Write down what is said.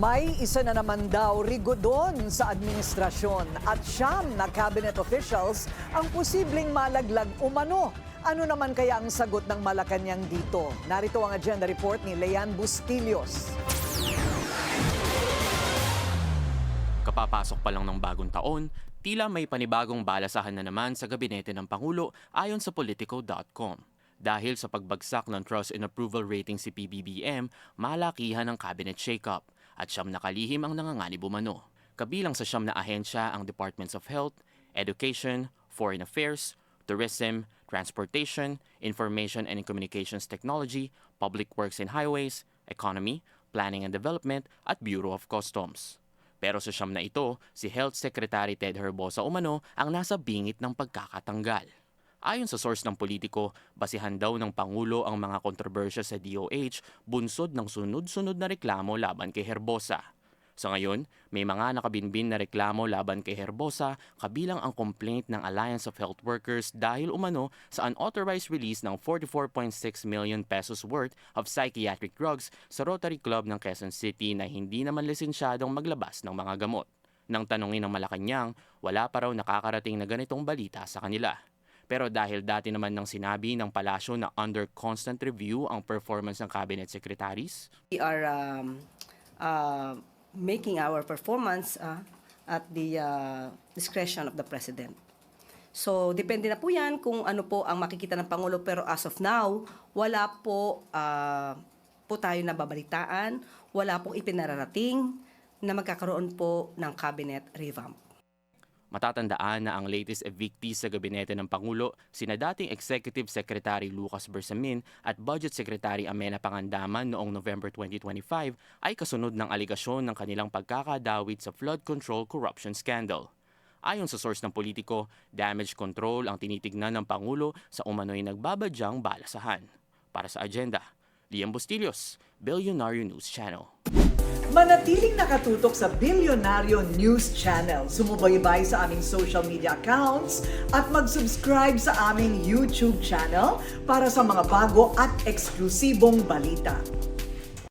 May isa na naman daw rigodon sa administrasyon at siyam na cabinet officials ang posibleng malaglag umano. Ano naman kaya ang sagot ng Malacanang dito? Narito ang agenda report ni Leanne Bustillos. Kapapasok pa lang ng bagong taon, tila may panibagong balasahan na naman sa gabinete ng Pangulo ayon sa Politico.com. Dahil sa pagbagsak ng Trust and Approval Rating si PBBM, malakihan ang cabinet shake-up at siyam na kalihim ang nanganganib umano. Kabilang sa siyam na ahensya ang Departments of Health, Education, Foreign Affairs, Tourism, Transportation, Information and Communications Technology, Public Works and Highways, Economy, Planning and Development at Bureau of Customs. Pero sa siyam na ito, si Health Secretary Ted Herbosa umano ang nasa bingit ng pagkakatanggal. Ayon sa source ng Politiko, basihan daw ng Pangulo ang mga kontrobersya sa DOH bunsod ng sunod-sunod na reklamo laban kay Herbosa. Sa ngayon, may mga nakabinbin na reklamo laban kay Herbosa kabilang ang complaint ng Alliance of Health Workers dahil umano sa unauthorized release ng 44.6 million pesos worth of psychiatric drugs sa Rotary Club ng Quezon City na hindi naman lisensyadong maglabas ng mga gamot. Nang tanungin ng Malacanang, wala pa raw nakakarating na ganitong balita sa kanila. Pero dahil dati naman nang sinabi ng palasyo na under constant review ang performance ng cabinet secretaries, we are making our performance at the discretion of the President. So, depende na po yan kung ano po ang makikita ng Pangulo. Pero as of now, wala po tayo nababalitaan, wala pong ipinararating na magkakaroon po ng cabinet revamp. matatandaan na ang latest evictees sa gabinete ng Pangulo, sina dating Executive Secretary Lucas Bersamin at Budget Secretary Amena Pangandaman noong November 2025 ay kasunod ng aligasyon ng kanilang pagkakadawit sa flood control corruption scandal. Ayon sa source ng Politiko, damage control ang tinitignan ng Pangulo sa umano'y nagbabadyang balasahan. Para sa agenda, Liam Bustillos, Billionaire News Channel. Manatiling nakatutok sa Billionaire News Channel. Sumubaybay sa aming social media accounts at mag-subscribe sa aming YouTube channel para sa mga bago at eksklusibong balita.